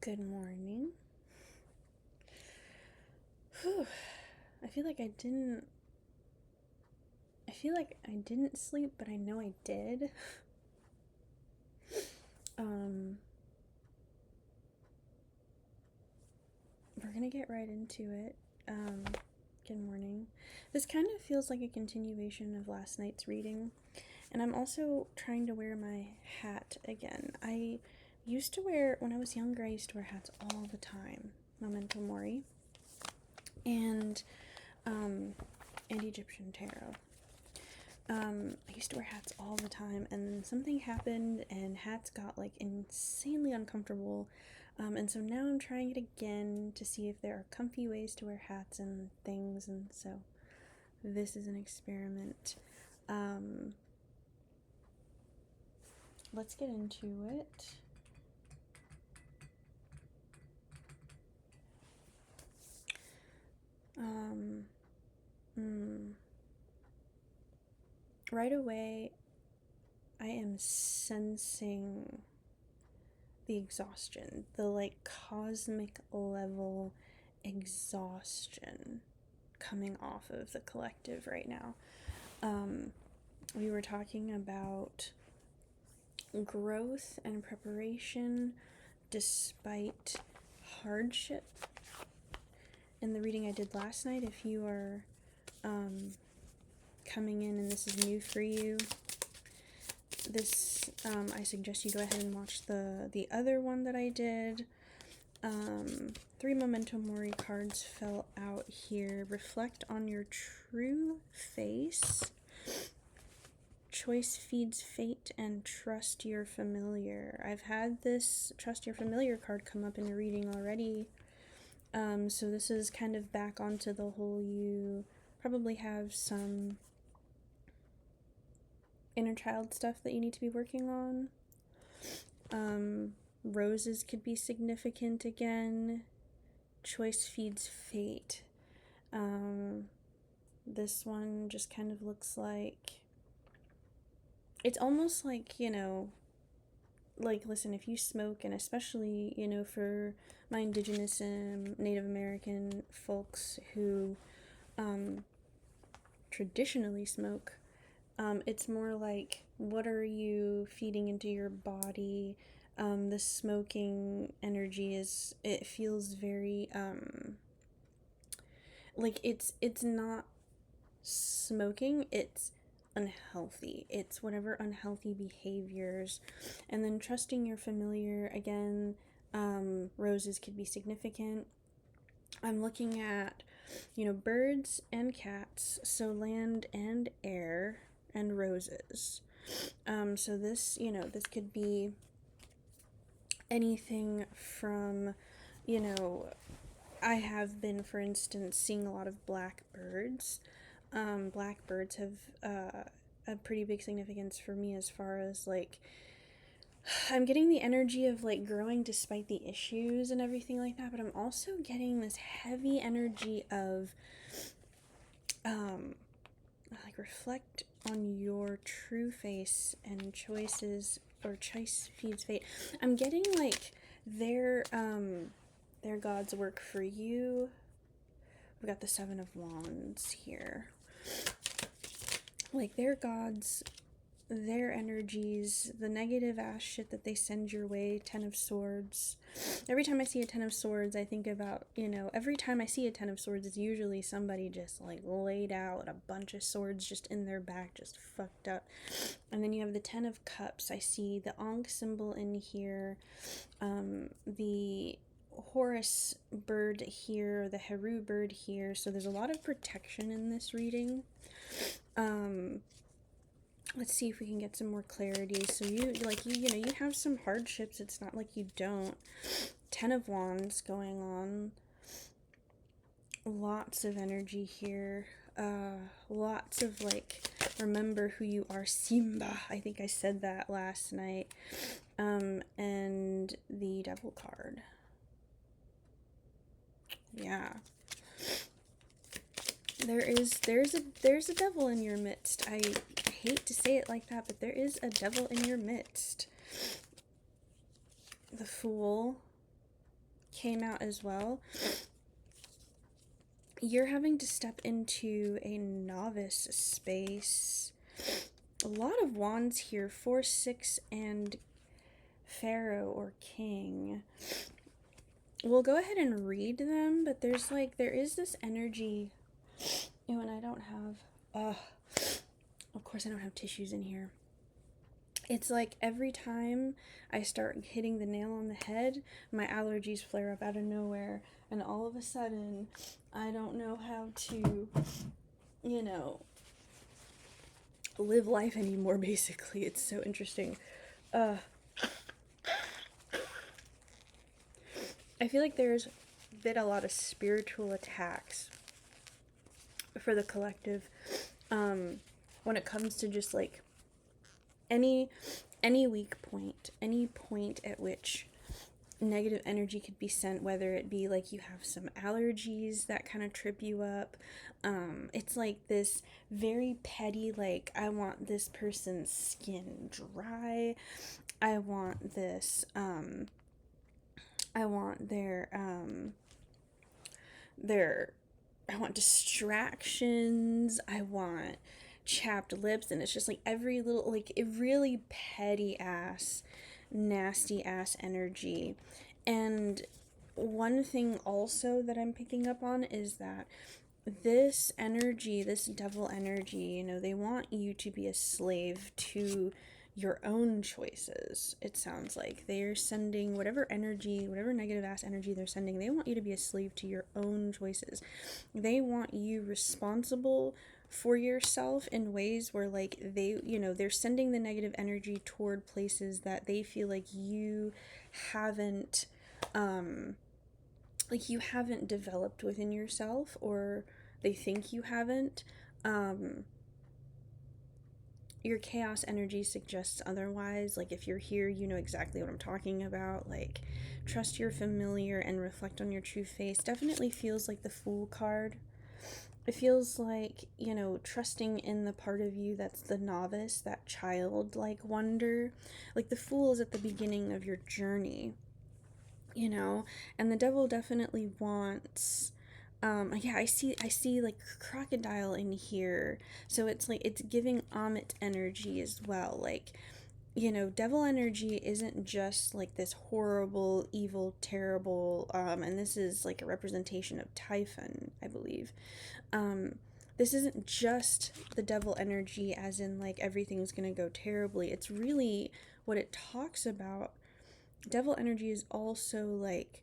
Good morning. Whew. I feel like I didn't sleep, but I know I did. We're gonna get right into it. Good morning. This kind of feels like a continuation of last night's reading, and I'm also trying to wear my hat again. When I was younger, I used to wear hats all the time. Memento Mori. And Egyptian tarot. I used to wear hats all the time, and then something happened, and hats got like insanely uncomfortable. And so now I'm trying it again to see if there are comfy ways to wear hats and things, and so this is an experiment. Let's get into it. Right away, I am sensing the exhaustion, the like cosmic level exhaustion coming off of the collective right now. We were talking about growth and preparation despite hardship in the reading I did last night. If you are coming in and this is new for you, I suggest you go ahead and watch the other one that I did. 3 Memento Mori cards fell out here. Reflect on your true face. Choice feeds fate, and trust your familiar. I've had this trust your familiar card come up in a reading already. So this is kind of back onto the whole, you probably have some inner child stuff that you need to be working on. Roses could be significant again. Choice feeds fate. This one just kind of looks like, it's almost like, listen, if you smoke, and especially, for my indigenous and Native American folks who traditionally smoke, it's more like, what are you feeding into your body? The smoking energy it feels very, like it's not smoking, it's unhealthy. It's whatever unhealthy behaviors. And then trusting your familiar, again, roses could be significant. I'm looking at, birds and cats, so land and air and roses. So this, this could be anything from, I have been, for instance, seeing a lot of blackbirds. Blackbirds have a pretty big significance for me as far as, like, I'm getting the energy of, like, growing despite the issues and everything like that, but I'm also getting this heavy energy of, like, reflect on your true face and choices, or choice feeds fate. I'm getting, like, their God's work for you. We've got the 7 of Wands here. Like, their gods, their energies, the negative ass shit that they send your way. 10 of Swords. Every time I see a 10 of Swords, I think about, every time I see a 10 of Swords, it's usually somebody just, like, laid out a bunch of swords just in their back, just fucked up. And then you have the 10 of Cups. I see the Ankh symbol in here, the Horus bird here, the Heru bird here. So there's a lot of protection in this reading. Let's see if we can get some more clarity. So you have some hardships. It's not like you don't. 10 of Wands going on. Lots of energy here. Lots of, like, remember who you are, Simba. I think I said that last night. And the Devil card. Yeah. There's a devil in your midst. I hate to say it like that, but there is a devil in your midst. The Fool. came out as well. You're having to step into a novice space. A lot of wands here, 4, 6, and Pharaoh or King. We'll go ahead and read them, but there is this energy. Oh, and I don't have, of course I don't have tissues in here. It's like every time I start hitting the nail on the head, my allergies flare up out of nowhere, and all of a sudden, I don't know how to, live life anymore, basically. It's so interesting. I feel like there's been a lot of spiritual attacks for the collective when it comes to just like any weak point, any point at which negative energy could be sent, whether it be like you have some allergies that kind of trip you up. It's like this very petty, like, I want this person's skin dry, I want this, I want I want distractions, I want chapped lips, and it's just like every little, like, a really petty ass, nasty ass energy. And one thing also that I'm picking up on is that this energy, this devil energy, they want you to be a slave to your own choices. It sounds like they're sending whatever energy, whatever negative ass energy they're sending, they want you to be a slave to your own choices. They want you responsible for yourself in ways where, like, they're sending the negative energy toward places that they feel like you haven't developed within yourself, or they think you haven't. Your chaos energy suggests otherwise. Like, if you're here, you know exactly what I'm talking about. Like, trust your familiar and reflect on your true face. Definitely feels like the Fool card. It feels like, trusting in the part of you that's the novice, that childlike wonder. Like, the Fool is at the beginning of your journey, and the devil definitely wants, I see like crocodile in here, so it's like it's giving Amit energy as well. Like, devil energy isn't just like this horrible, evil, terrible, and this is like a representation of Typhon, I believe. This isn't just the devil energy as in like everything's gonna go terribly. It's really what it talks about. Devil energy is also like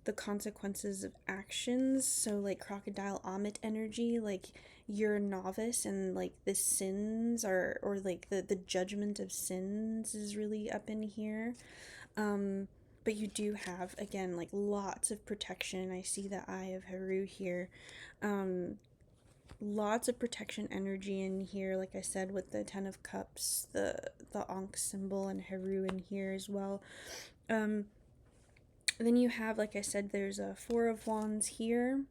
the consequences of actions. So like crocodile Amit energy, like you're a novice and like the sins are, or like the judgment of sins is really up in here. But you do have, again, like lots of protection. I see the Eye of Heru here. Lots of protection energy in here, like I said, with the Ten of Cups, the Ankh symbol, and Heru in here as well. Then you have, like I said, there's a Four of Wands here.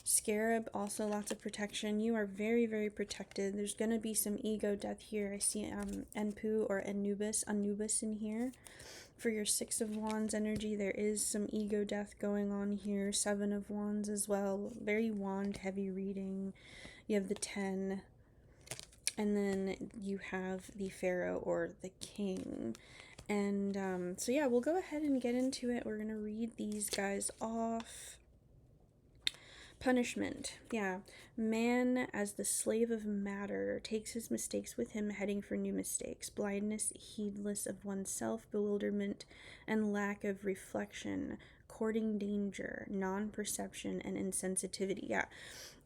Scarab, also lots of protection. You are very, very protected. There's going to be some ego death here. I see Enpu or Anubis in here. For your Six of Wands energy, there is some ego death going on here. Seven of Wands as well. Very wand heavy reading. You have the 10. And then you have the Pharaoh or the King. And so yeah, we'll go ahead and get into it. We're going to read these guys off. Punishment. Yeah. Man, as the slave of matter, takes his mistakes with him, heading for new mistakes. Blindness, heedless of oneself, bewilderment, and lack of reflection. Courting danger, non-perception, and insensitivity. Yeah.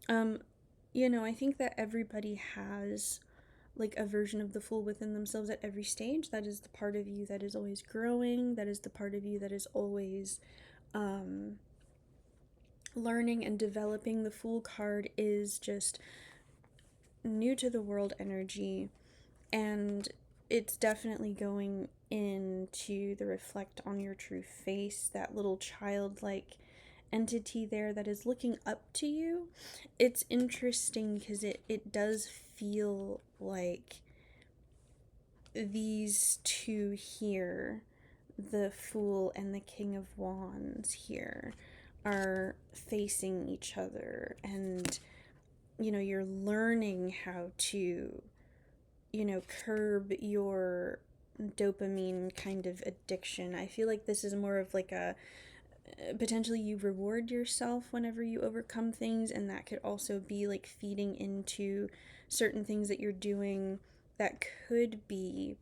I think that everybody has like a version of the Fool within themselves at every stage. That is the part of you that is always growing. That is the part of you that is always learning and developing. The Fool card is just new to the world energy, and it's definitely going into the reflect on your true face, that little childlike entity there that is looking up to you. It's interesting because it does feel like these two here, the Fool and the King of Wands here are facing each other, and you're learning how to curb your dopamine kind of addiction. I feel like this is more of like a potentially you reward yourself whenever you overcome things, and that could also be like feeding into certain things that you're doing that could be,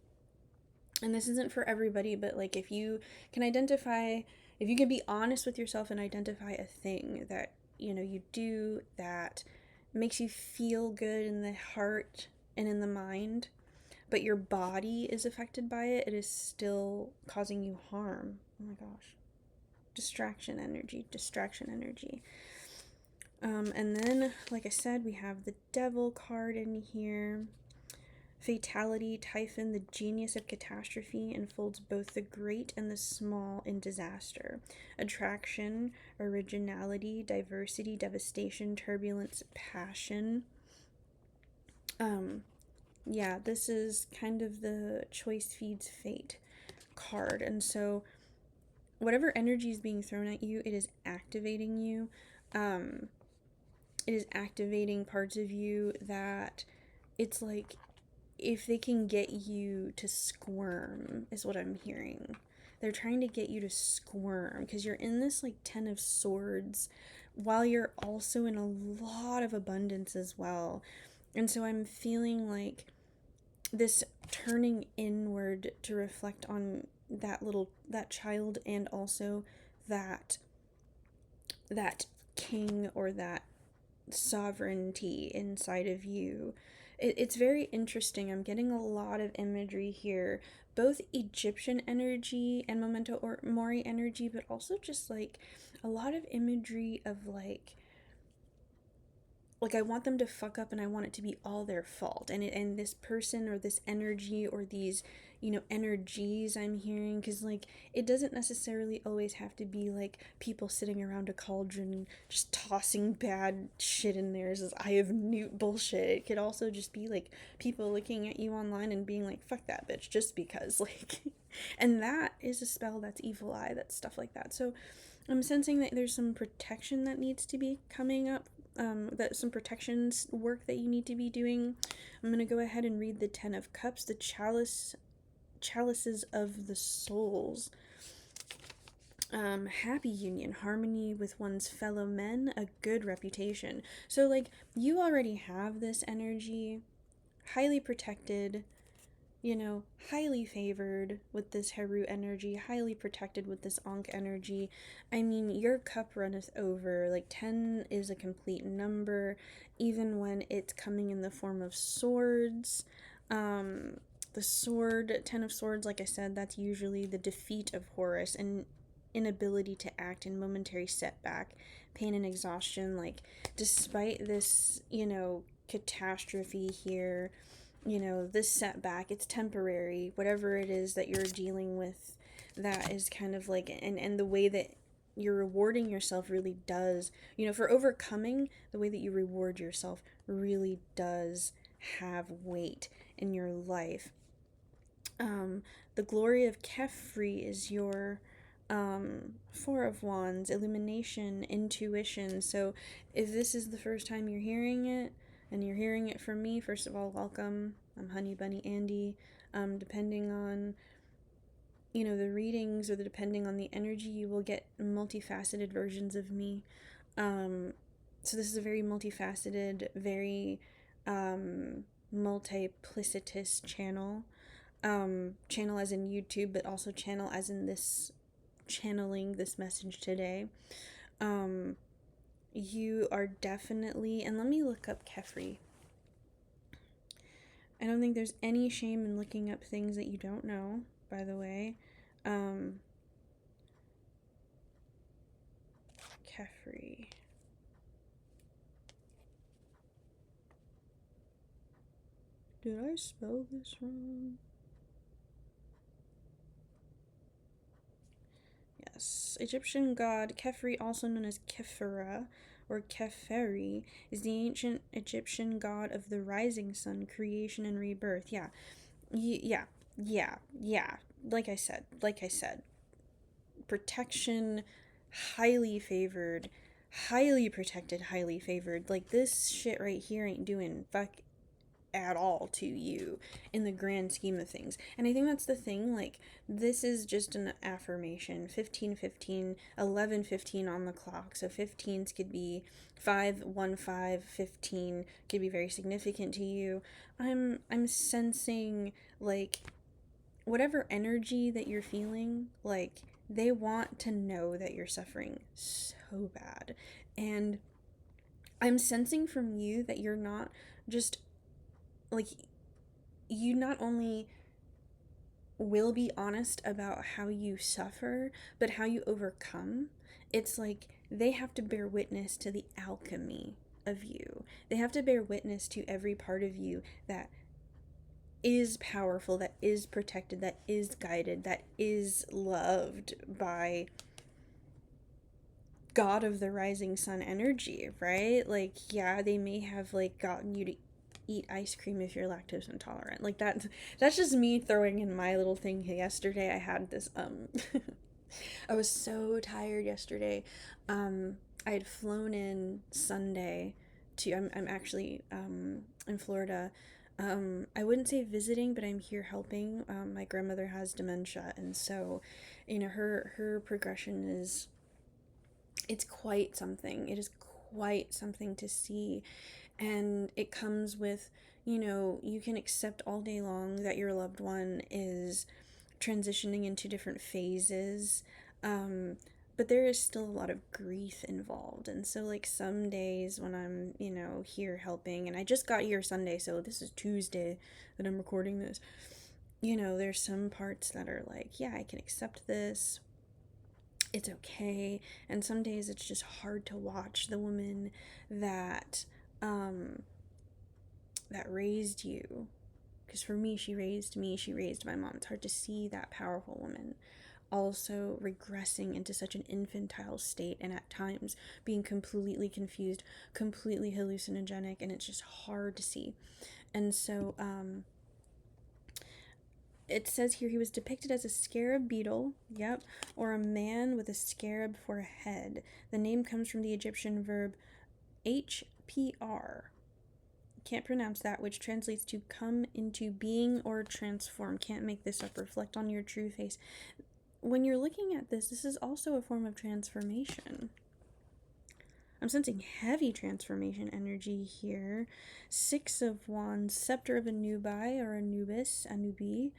and this isn't for everybody, but like if you can identify, if you can be honest with yourself and identify a thing that you do that makes you feel good in the heart and in the mind, but your body is affected by it, it is still causing you harm. Oh my gosh. Distraction energy, distraction energy. And then, like I said, we have the Devil card in here. Fatality, Typhon, the genius of catastrophe, enfolds both the great and the small in disaster. Attraction, originality, diversity, devastation, turbulence, passion. Yeah, this is kind of the choice feeds fate card. And so whatever energy is being thrown at you, it is activating you. It is activating parts of you that it's like if they can get you to squirm, is what I'm hearing. They're trying to get you to squirm because you're in this like 10 of Swords while you're also in a lot of abundance as well. And so I'm feeling like this turning inward to reflect on that child, and also that king or that sovereignty inside of you. It's very interesting. I'm getting a lot of imagery here, both Egyptian energy and memento or mori energy, but also just like a lot of imagery of like I want them to fuck up and I want it to be all their fault. And this person or this energy or these, energies I'm hearing, because like it doesn't necessarily always have to be like people sitting around a cauldron just tossing bad shit in there as Eye of Newt bullshit. It could also just be like people looking at you online and being like, fuck that bitch, just because, like, and that is a spell, that's evil eye, that's stuff like that. So I'm sensing that there's some protection that needs to be coming up, that some protections work that you need to be doing. I'm going to go ahead and read the 10 of Cups, the chalices of the souls. Happy union, harmony with one's fellow men, a good reputation. So like you already have this energy, highly protected, highly favored with this Heru energy, highly protected with this Ankh energy. I mean, your cup runneth over. Like 10 is a complete number, even when it's coming in the form of swords. The sword, 10 of Swords, like I said, that's usually the defeat of Horus and inability to act in momentary setback, pain and exhaustion. Like, despite this, catastrophe here, this setback, it's temporary. Whatever it is that you're dealing with, that is kind of like, and the way that you're rewarding yourself really does, for overcoming, the way that you reward yourself really does have weight in your life. The glory of Kefri is your Four of Wands, illumination, intuition. So if this is the first time you're hearing it, and you're hearing it from me, first of all, welcome. I'm Honey Bunny Andy. Depending on, the readings, or depending on the energy, you will get multifaceted versions of me. So this is a very multifaceted, very multiplicitous channel. Channel as in YouTube, but also channel as in this channeling this message today. You are definitely, and let me look up Kefri. I don't think there's any shame in looking up things that you don't know, by the way. Kefri. Did I spell this wrong? Yes. Egyptian god Kefri, also known as Kefera or Keferi, is the ancient Egyptian god of the rising sun, creation, and rebirth. Yeah. like I said, protection, highly favored, highly protected, highly favored. Like, this shit right here ain't doing fuck at all to you in the grand scheme of things. And I think that's the thing, like, this is just an affirmation. 15, 11, 15 on the clock. So 15s could be 5, 1, 5, 15 could be very significant to you. I'm sensing, like, whatever energy that you're feeling, like, they want to know that you're suffering so bad. And I'm sensing from you that you're not just, like, you not only will be honest about how you suffer, but how you overcome. It's like they have to bear witness to the alchemy of you. They have to bear witness to every part of you that is powerful, that is protected, that is guided, that is loved by God of the rising sun energy, right? Like, yeah, they may have, like, gotten you to eat ice cream if you're lactose intolerant. Like, that's just me throwing in my little thing. Yesterday I had this I was so tired yesterday. I had flown in Sunday to, I'm actually in Florida. I wouldn't say visiting, but I'm here helping. My grandmother has dementia, and so, her progression is, it's quite something. It is quite something to see. And it comes with, you can accept all day long that your loved one is transitioning into different phases. But there is still a lot of grief involved. And so, like, some days when I'm, here helping, and I just got here Sunday, so this is Tuesday that I'm recording this, there's some parts that are like, yeah, I can accept this, it's okay. And some days it's just hard to watch the woman that that raised you, because for me, she raised my mom. It's hard to see that powerful woman also regressing into such an infantile state, and at times being completely confused, completely hallucinogenic, and it's just hard to see. And so it says here he was depicted as a scarab beetle, yep, or a man with a scarab for a head. The name comes from the Egyptian verb HPR. Can't pronounce that, which translates to come into being or transform. Can't make this up. Reflect on your true face. When you're looking at this, this is also a form of transformation. I'm sensing heavy transformation energy here. 6 of Wands, Scepter of Anubi or Anubis, Anubi,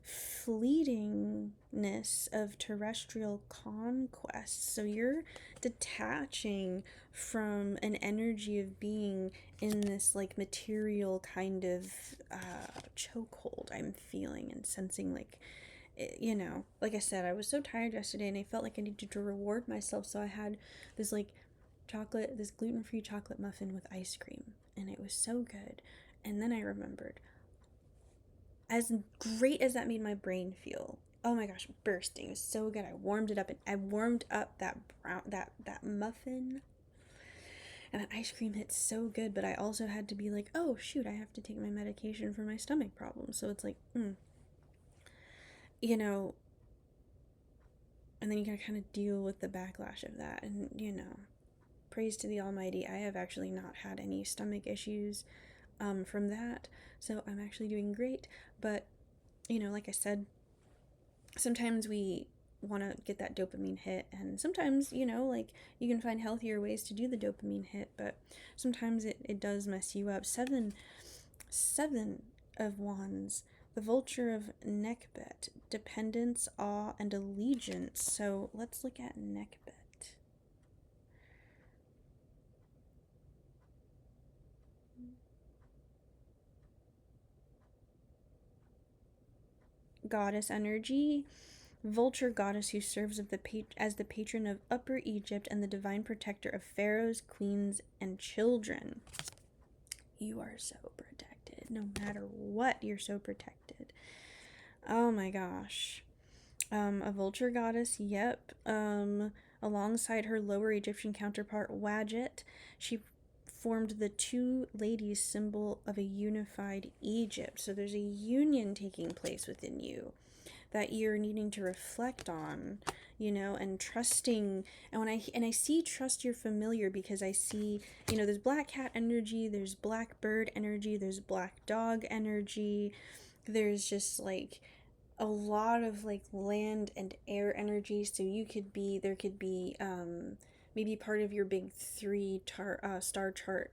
fleetingness of terrestrial conquest. So you're detaching from an energy of being in this, like, material kind of chokehold I'm feeling and sensing. Like, like I said, I was so tired yesterday and I felt like I needed to reward myself, so I had this, like, this gluten-free chocolate muffin with ice cream, and it was so good. And then I remembered, as great as that made my brain feel, oh my gosh, bursting, it was so good. I warmed it up, and I warmed up that muffin, and that ice cream hit so good. But I also had to be like, oh shoot, I have to take my medication for my stomach problems. So it's like, and then you gotta kind of deal with the backlash of that. And praise to the Almighty, I have actually not had any stomach issues from that, so I'm actually doing great. But like I said, sometimes we want to get that dopamine hit, and sometimes like, you can find healthier ways to do the dopamine hit, but sometimes it does mess you up. Seven of Wands, the Vulture of Nekhbet, dependence, awe, and allegiance. So let's look at Nekhbet. Goddess energy, vulture goddess who serves as the patron of Upper Egypt and the divine protector of pharaohs, queens, and children. You are so protected. No matter what, you're so protected. Oh my gosh. A vulture goddess, yep. Alongside her lower Egyptian counterpart, Wadjet, she formed the two ladies symbol of a unified Egypt. So there's a union taking place within you. that you're needing to reflect on, you know, and trusting. And when I see trust your familiar, because I see, you know, there's black cat energy, there's black bird energy, there's black dog energy, there's just like a lot of like land and air energy. So there could be maybe part of your big star chart.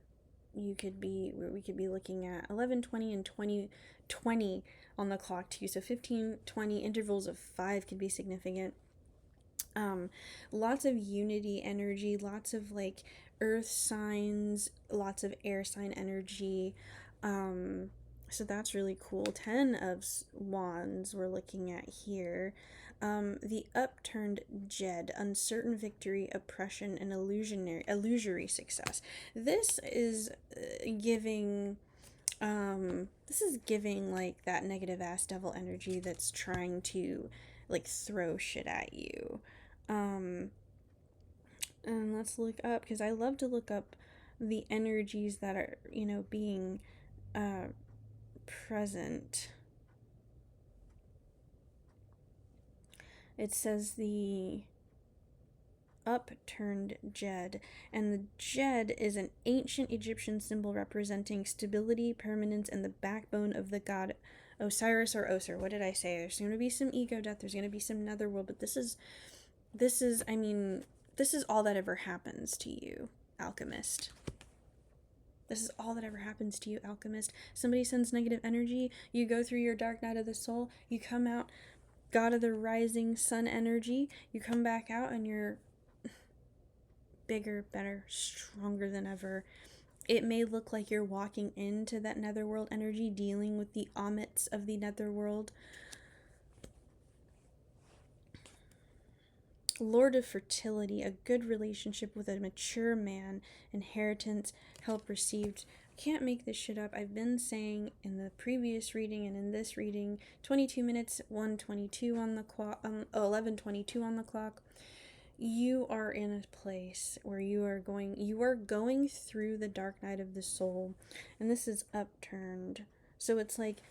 We could be looking at 11, 20, and 20 on the clock too. So 15, 20 intervals of 5 could be significant. Lots of unity energy, lots of like earth signs, lots of air sign energy. So that's really cool. 10 of wands we're looking at here. The upturned Jed, uncertain victory, oppression, and illusory success. This is giving like that negative ass devil energy that's trying to like throw shit at you. And let's look up, because I love to look up the energies that are, you know, being present. It says the upturned Jed, and the Jed is an ancient Egyptian symbol representing stability, permanence, and the backbone of the god Osiris or Osir. What did I say? There's going to be some ego death, there's going to be some netherworld, but this is all that ever happens to you, alchemist. This is all that ever happens to you, alchemist. Somebody sends negative energy, you go through your dark night of the soul, you come out god of the rising sun energy, you come back out and you're bigger, better, stronger than ever. It may look like you're walking into that netherworld energy, dealing with the omits of the netherworld. Lord of fertility, a good relationship with a mature man, inheritance, help received. Can't make this shit up. I've been saying in the previous reading and in this reading, 22 minutes, 1:22 on the clock, 11:22 on the clock. You are in a place where you are going through the dark night of the soul, and this is upturned. So it's like,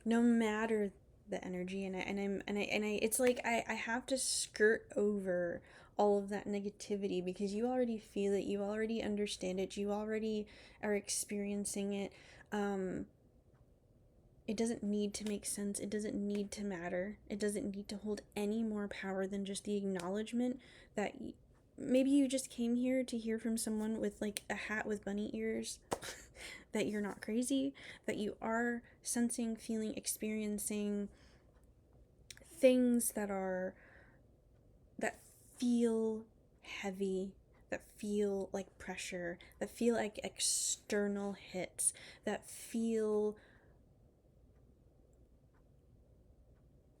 no matter the energy, and I it's like I have to skirt over all of that negativity, because you already feel it, you already understand it, you already are experiencing it. It doesn't need to make sense, it doesn't need to matter, it doesn't need to hold any more power than just the acknowledgement that maybe you just came here to hear from someone with like a hat with bunny ears that you're not crazy, that you are sensing, feeling, experiencing things that feel heavy, that feel like pressure, that feel like external hits, that feel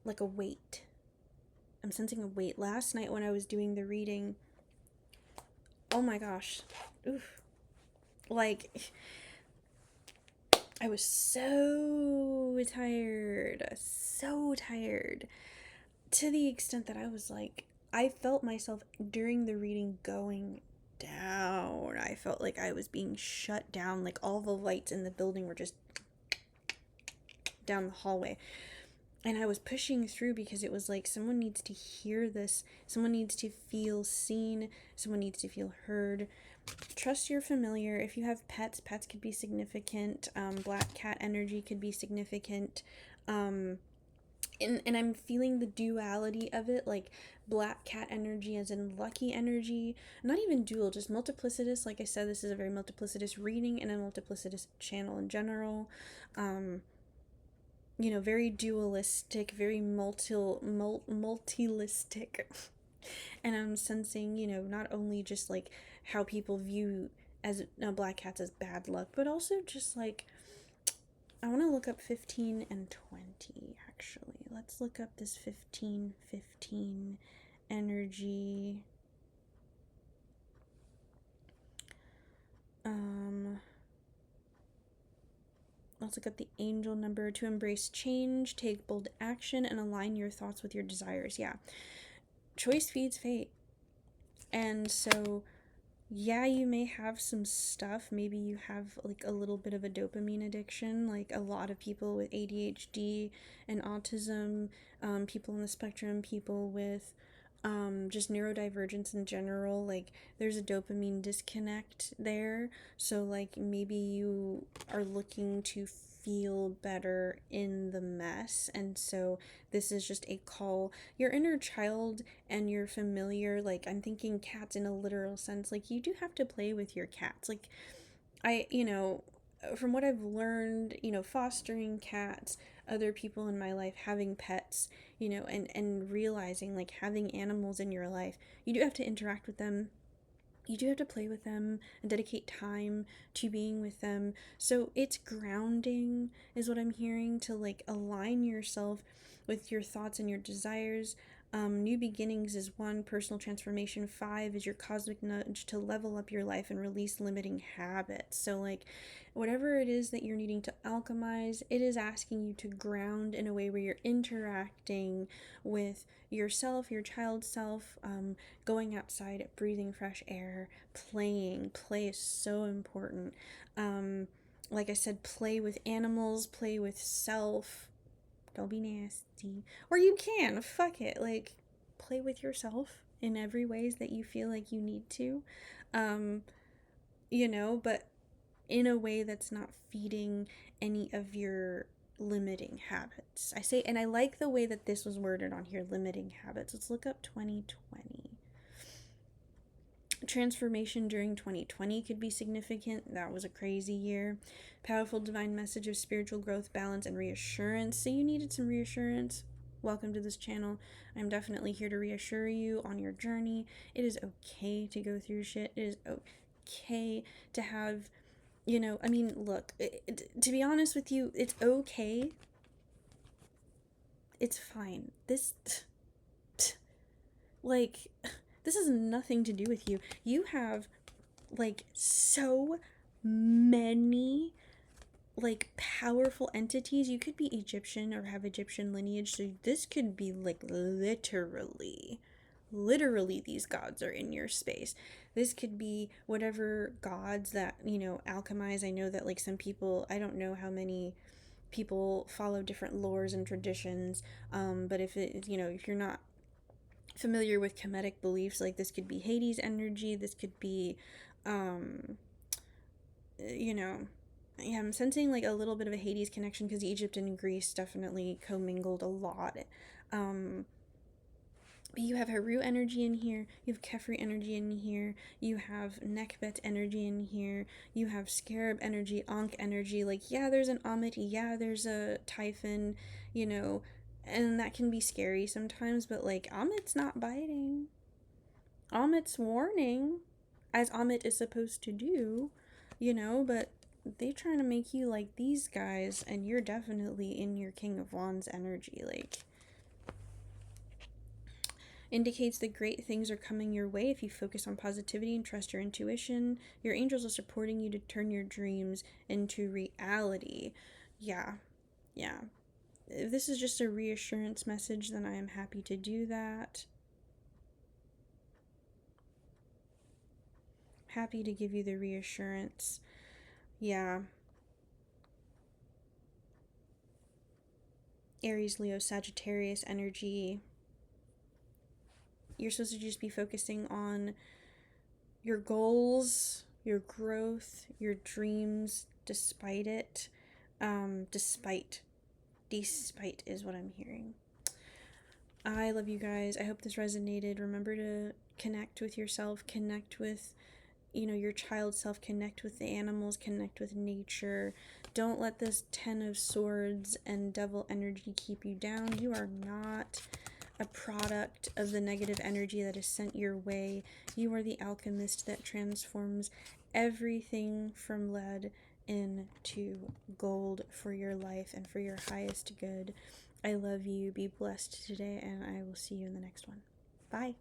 like a weight. I'm sensing a weight. Last night when I was doing the reading, oh my gosh, oof, like I was so tired, to the extent that I was like, I felt myself during the reading going down. I felt like I was being shut down, like all the lights in the building were just down the hallway. And I was pushing through, because it was like, someone needs to hear this, someone needs to feel seen, someone needs to feel heard. Trust your familiar. If you have pets could be significant. Black cat energy could be significant. And I'm feeling the duality of it, like black cat energy as in lucky energy, not even dual, just multiplicitous. Like I said, this is a very multiplicitous reading and a multiplicitous channel in general. You know, very dualistic, very multilistic. And I'm sensing, you know, not only just like how people view as black cats as bad luck, but also just like, I want to look up 15 and 20, actually. Let's look up this 15 energy. Let's look up the angel number. To embrace change, take bold action, and align your thoughts with your desires. Yeah. Choice feeds fate. And so yeah, you may have some stuff. Maybe you have like a little bit of a dopamine addiction, like a lot of people with ADHD and autism, people on the spectrum, people with just neurodivergence in general. Like, there's a dopamine disconnect there. So, like, maybe you are looking to feel better in the mess. And so, this is just a call. Your inner child and your familiar, like, I'm thinking cats in a literal sense. Like, you do have to play with your cats. Like, from what I've learned, fostering cats, other people in my life having pets, and realizing like having animals in your life, you do have to interact with them, you do have to play with them and dedicate time to being with them. So it's grounding, is what I'm hearing, to like align yourself with your thoughts and your desires. New beginnings is one, personal transformation. 5 is your cosmic nudge to level up your life and release limiting habits. So, like, whatever it is that you're needing to alchemize, it is asking you to ground in a way where you're interacting with yourself, your child self, going outside, breathing fresh air, playing. Play is so important. Like I said, play with animals, play with self. Don't be nasty. Or you can, fuck it. Like, play with yourself in every ways that you feel like you need to. Um, but in a way that's not feeding any of your limiting habits. I say, and I like the way that this was worded on here, limiting habits. Let's look up 2020. Transformation during 2020 could be significant. That was a crazy year. Powerful divine message of spiritual growth, balance, and reassurance. So you needed some reassurance. Welcome to this channel. I'm definitely here to reassure you on your journey. It is okay to go through shit. It is okay to have, look, to be honest with you, it's okay. It's fine. Like, this has nothing to do with you. You have like so many like powerful entities. You could be Egyptian or have Egyptian lineage, so this could be like literally these gods are in your space. This could be whatever gods that alchemize. I know that like some people, I don't know how many people follow different lores and traditions, but if you're not familiar with Kemetic beliefs, like this could be Hades energy, this could be um you know yeah, I'm sensing like a little bit of a Hades connection because Egypt and Greece definitely commingled a lot. But you have Haru energy in here, you have Kefri energy in here, you have Nekbet energy in here, you have Scarab energy, Ankh energy. Like, yeah, there's an Amit, yeah, there's a Typhon, and that can be scary sometimes, but like, Amit's not biting. Amit's warning, as Amit is supposed to do, but they trying to make you like these guys, and you're definitely in your King of Wands energy. Like, indicates that great things are coming your way if you focus on positivity and trust your intuition. Your angels are supporting you to turn your dreams into reality. Yeah, yeah. If this is just a reassurance message, then I am happy to do that. Happy to give you the reassurance. Yeah. Aries, Leo, Sagittarius energy. You're supposed to just be focusing on your goals, your growth, your dreams, despite it. Despite is what I'm hearing. I love you guys. I hope this resonated. Remember to connect with yourself, connect with your child self, connect with the animals, connect with nature. Don't let this 10 of swords and devil energy keep you down. You are not a product of the negative energy that is sent your way. You are the alchemist that transforms everything from lead into gold for your life and for your highest good. I love you. Be blessed today, and I will see you in the next one. Bye.